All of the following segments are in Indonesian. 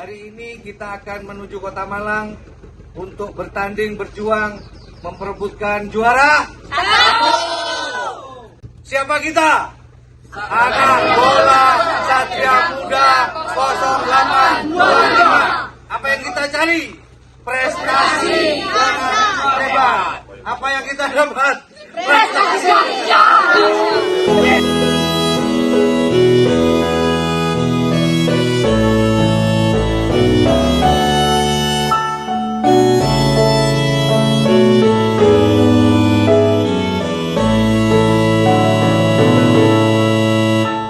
Hari ini kita akan menuju Kota Malang untuk bertanding, berjuang, memperebutkan juara. Siapa kita? Anak Bola Satria Muda 0825. Apa yang kita cari? Prestasi dan hebat. Apa yang kita dapat? Prestasi.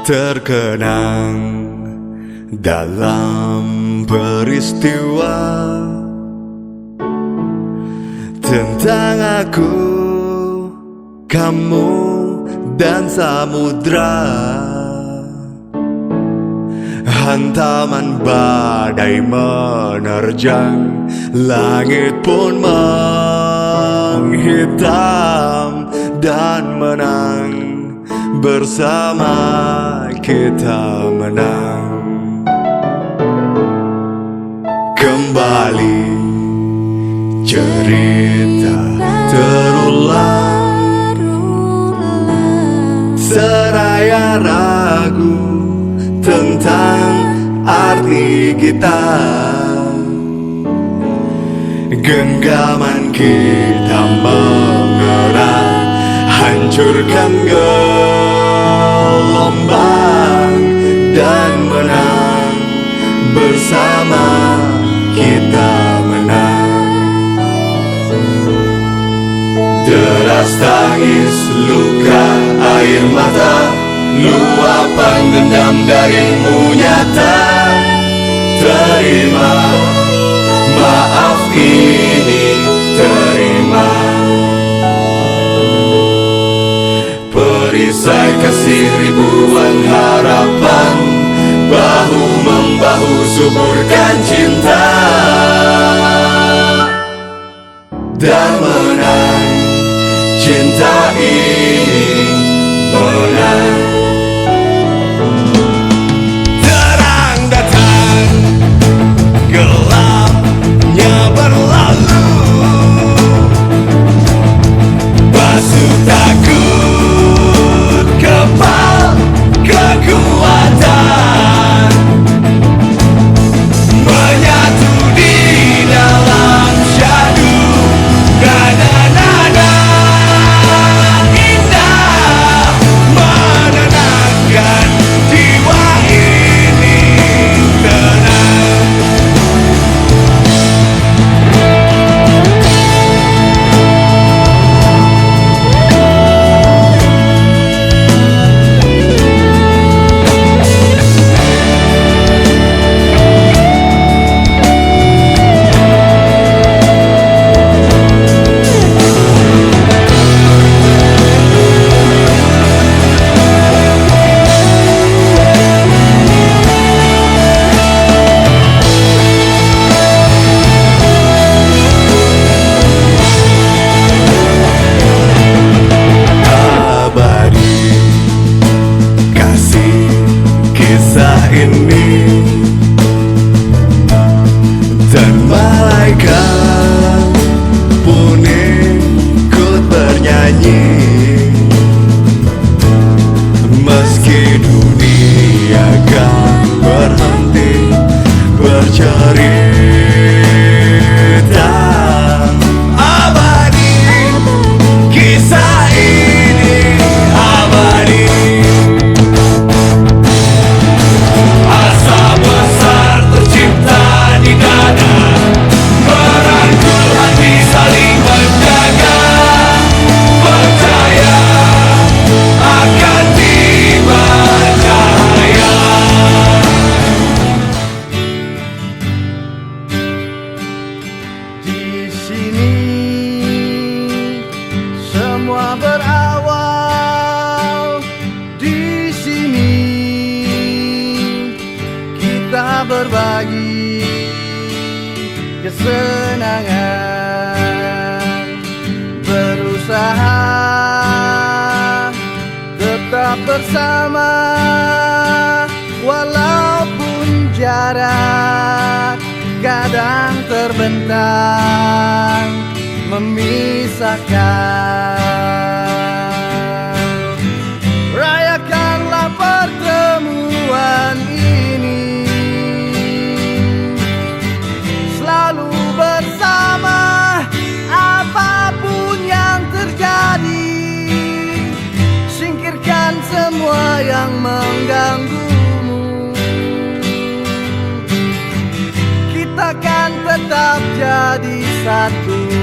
Terkenang dalam peristiwa tentang aku, kamu, dan samudra. Hantaman badai menerjang, langit pun menghitam dan menang. Bersama kita menang. Kembali cerita terulang, seraya ragu tentang arti kita. Genggaman kita mengerang, hancurkan gelombang dan menang. Bersama kita menang. Deras tangis, luka, air mata, luapan dendam darimu nyata. Terima maaf ini, terima. Perisai kasih ribuan harapan, bahu-membahu suburkan cinta. Dan menang, cinta ini menang. Terang datang, gelapnya berlalu. Basuh takut, kepal kekuatan, menyatu di dalam syadu. Nada-nada indah menenangkan jiwa ini tenang. Ini dan malaikat pun ikut bernyanyi. Meski dunia kan berhenti bercerita, abadi kisah ini, abadi. Semua berawal di sini, kita berbagi kesenangan, berusaha tetap bersama walaupun jarak. kadang terbentang memisahkan. Rayakanlah pertemuan ini, selalu bersama apapun yang terjadi. Singkirkan semua yang mengganggumu, kita kan tetap jadi satu.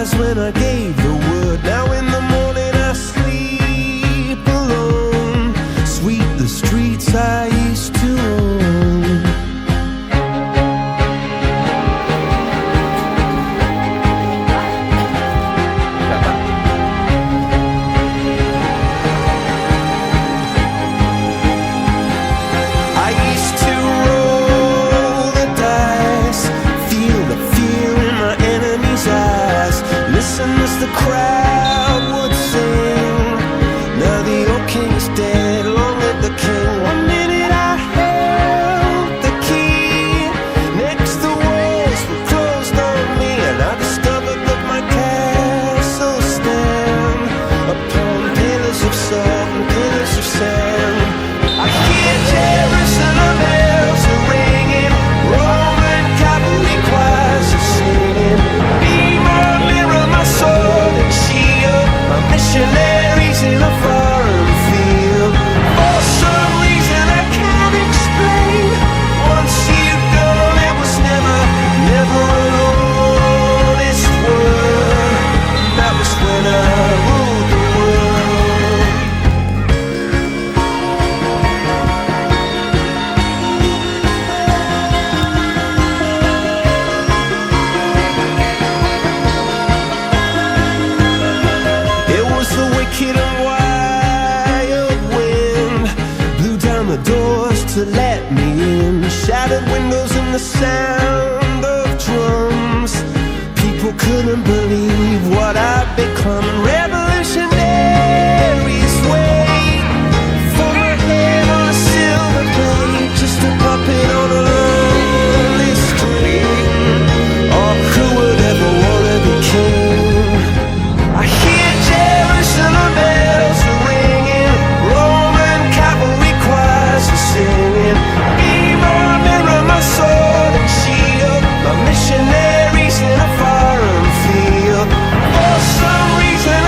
When I gave the word, now in the morning I sleep alone. Sweep the streets I used to own. I used to roll the dice, feel the fear in my enemy's eyes. Listen as the crowd would sing. Now the old king is dead, long live the king. One minute I held the key, next the walls were closed on me, and I discovered that my castle stand upon pillars of salt and pillars of sand. I hear Jerusalem bells are ringing, Roman cavalry choirs are singing. Be my mirror, my sword and shield, my missionaries in a foreign field. For some reason I can't explain, once you've gone it was never, never an honest word. That was when I ruled the world. It was the wicked and wild wind, blew down the doors to let me in. Shattered windows and the sound of drums. People couldn't believe what I'd become. Revolutionaries wait for my head on a silver plate, just a puppet on a lonely string. Oh, who would ever wanna be king? I hear Jerusalem bells are ringing, Roman cavalry choirs are singing. Be my mirror, my sword and shield, my missionaries in a foreign field. For some reason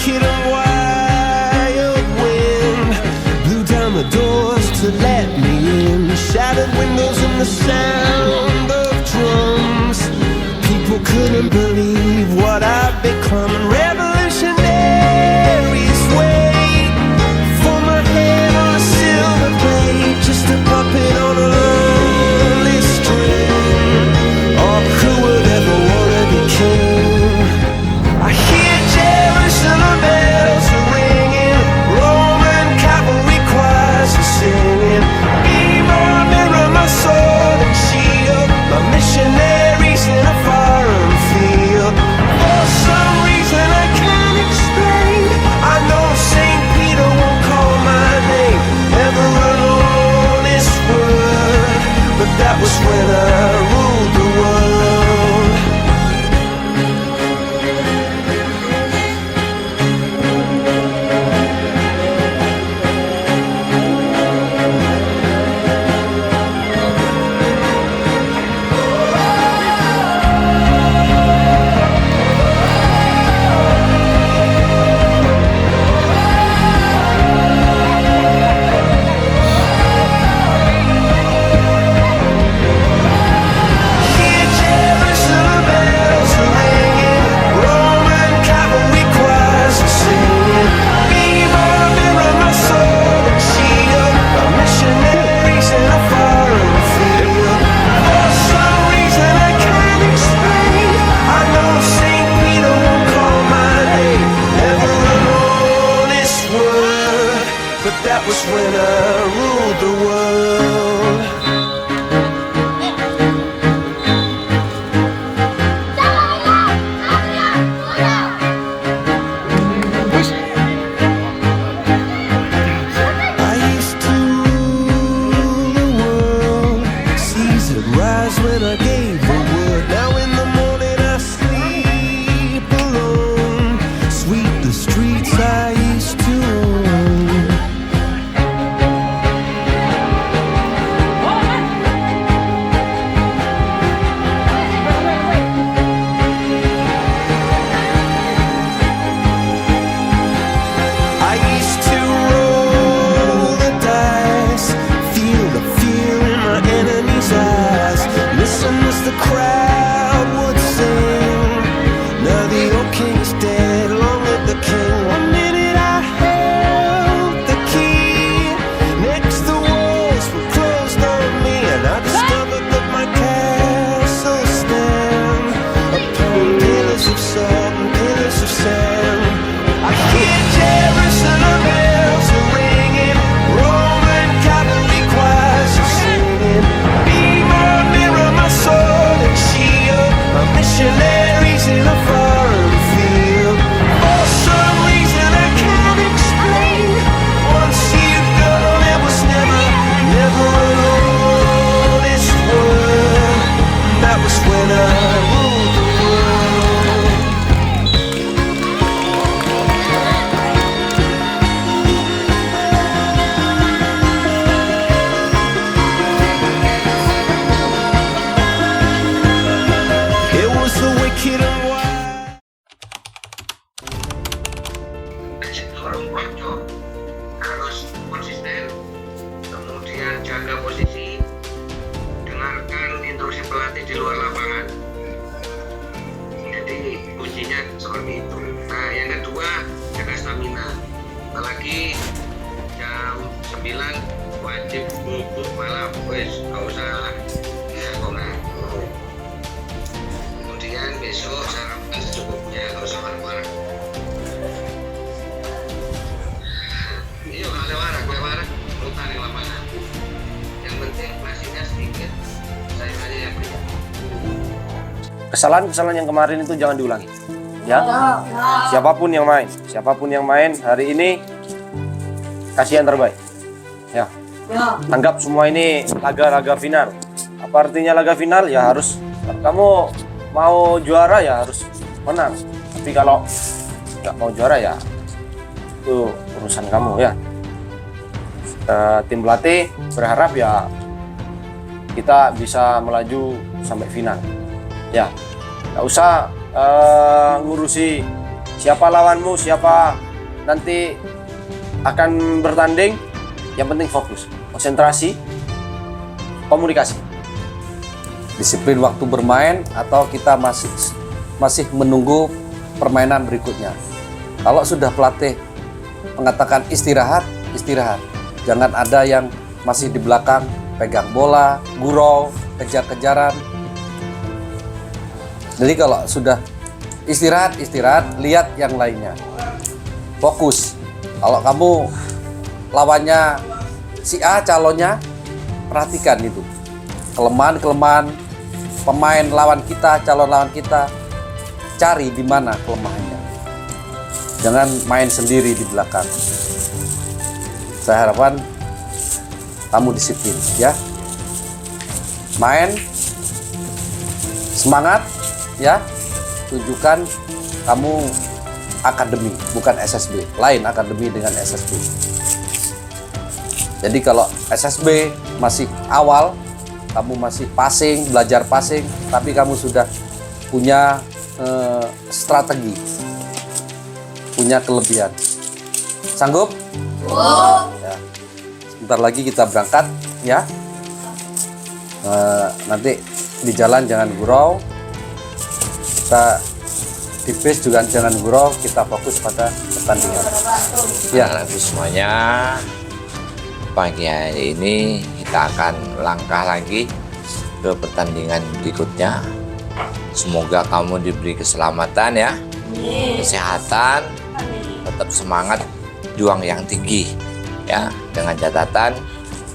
wicked and wild wind blew down the doors to let me in. Shattered windows and the sound of drums. People couldn't believe what I'd become. And revolutionaries wait for my head on a silver plate, just a puppet on a lonely string. Oh, who would ever wanna be king? I hear Jerusalem bells are ringing, Roman cavalry choirs are singing. Be my mirror, my sword and shield, my missionaries in a foreign field. For some reason I can't explain, I know Saint Peter won't call my name ever alone this word, but that was when I ruled the world. Hear Jerusalem bells are ringing, Roman cavalry choirs are singing. Be my mirror, my sword and shield, my missionaries in a foreign field. For some reason I can't explain, I know Saint Peter won't call my name ever alone this word, but that was when I ruled the world. I used to rule the world. Seas would rise when I gave the word. Now in the morning I sleep alone. Sweep the streets I used to own. I used to roll the dice, feel the fear in my enemy's eyes. Listen as the crowd would sing. Now the old king's dead, long live the king. One minute I held the key, next the walls were closed on me, and I discovered that my castle stand upon pillars of salt and pillars of sand. I hear Jerusalem bells are ringing, Roman cavalry choirs are singing. Be my mirror, my sword and shield, my missionaries in a foreign field. For some reason I can't explain, once you've gone it was never, never alone this world. That was when I ruled the world. It was the wicked and wild. Harus kocok, harus konsisten, kemudian jaga posisi, dengarkan instruksi pelatih di luar lapangan. Jadi kuncinya seperti itu. Nah, yang kedua jaga stamina. Apalagi jam 9 wajib bubuk malam, wes nggak usah ya kok nggak. Kemudian besok sarapan secukupnya, nggak usah marah-marah. Iya, nggak ada marah, lutar di lapangan. Yang penting nasinya sedikit, saya aja yang beli. Kesalahan-kesalahan yang kemarin itu jangan diulangi. Ya. Siapapun yang main hari ini kasih yang terbaik. Ya. Anggap semua ini laga-laga final. Apa artinya laga final? Ya harus kamu mau juara ya harus menang. Tapi kalau nggak mau juara ya itu urusan kamu ya. Tim pelatih berharap ya kita bisa melaju sampai final. Ya, nggak usah ngurusi siapa lawanmu, siapa nanti akan bertanding. Yang penting fokus, konsentrasi, komunikasi. Disiplin waktu bermain atau kita masih menunggu permainan berikutnya. Kalau sudah pelatih mengatakan istirahat, istirahat. Jangan ada yang masih di belakang pegang bola, gurau, kejar-kejaran. Jadi kalau sudah istirahat, lihat yang lainnya. Fokus. Kalau kamu lawannya si A calonnya, perhatikan itu. Kelemahan-kelemahan pemain lawan kita, calon lawan kita, cari di mana kelemahannya. Jangan main sendiri di belakang. Saya harapkan kamu disiplin ya. Main semangat ya. Tunjukkan kamu akademi, bukan SSB. Lain akademi dengan SSB. Jadi kalau SSB masih awal, kamu masih passing, belajar passing, tapi kamu sudah punya strategi, punya kelebihan. Sanggup? Ya. Sebentar lagi kita berangkat, ya. Nanti di jalan jangan gurau, kita di base juga jangan gurau, kita fokus pada pertandingan. Ya, Anak-anakku semuanya, pagi hari ini kita akan langkah lagi ke pertandingan berikutnya. Semoga kamu diberi keselamatan ya, kesehatan, tetap semangat, juang yang tinggi ya, dengan catatan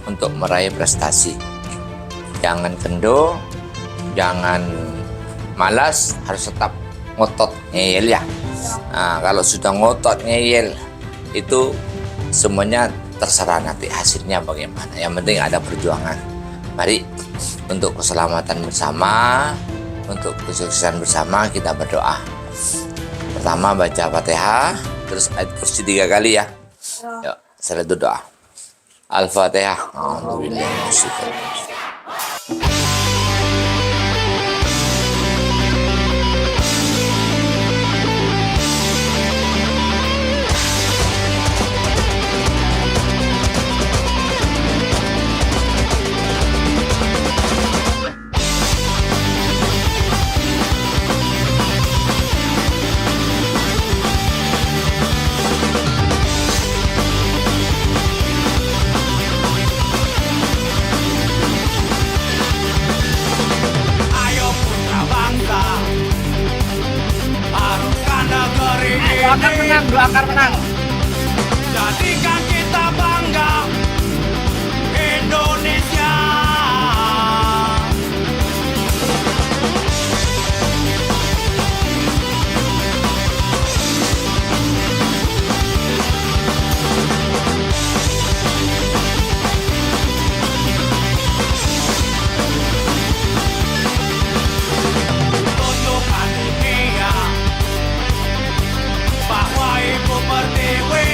untuk meraih prestasi. Jangan kendor, jangan malas, harus tetap ngotot ngeyel ya. Nah, kalau sudah ngotot ngeyel itu semuanya terserah nanti hasilnya bagaimana. Yang penting ada perjuangan. Mari untuk keselamatan bersama, untuk kesuksesan bersama kita berdoa. Pertama baca Fatihah, terus ayat kursi 3 kali ya. Yuk, saya doa. Al-Fatihah. Alhamdulillah. Ayo putra bangsa, haruskan negeri ini. Doakan menang. Jadikan kita bangga, Indonesia. Tunjukkan dunia bahwa Ibu Pertiwi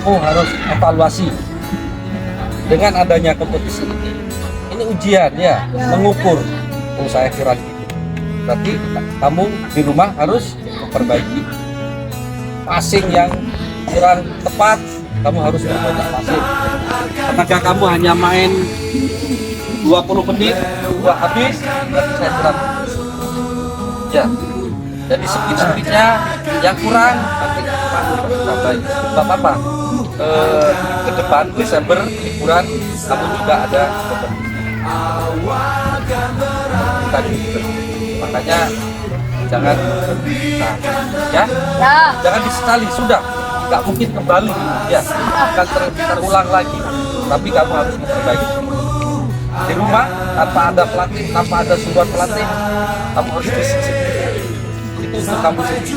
kamu harus evaluasi dengan adanya kompetisi ini ujian ya, mengukur. Oh saya kurang gitu. Berarti kamu di rumah harus memperbaiki passing yang kurang tepat. Kamu harus memperbanyak passing. Tenaga kamu hanya main 20 menit, dua habis, berarti saya kurang. Ya, jadi speed-speednya yang kurang, nanti tambahin. Nggak apa-apa. Ke depan Desember liburan kamu juga ada kompetisi. Tadi makanya jangan ya, jangan disesali, sudah nggak mungkin kembali ya, akan terulang lagi, tapi kamu harus memperbaiki di rumah tanpa ada pelatih, tanpa ada suruhan pelatih, kamu harus disiplin. Itu untuk kamu sendiri.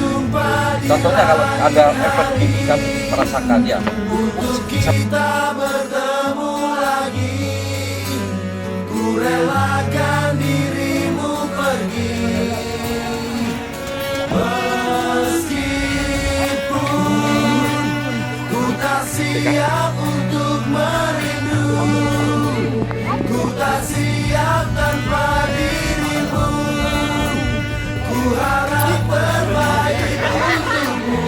Contohnya kalau ada efek gini kamu merasakan ya. Kita bertemu lagi, ku relakan dirimu pergi, meskipun ku tak siap untuk merindu, ku tak siap tanpa dirimu, ku harap terbaik untukmu.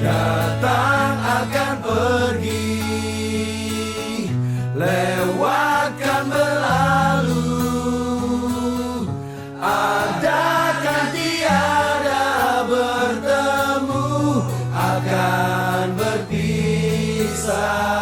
Datang akan pergi, lewatkan berlalu, adakan tiada bertemu, akan berpisah.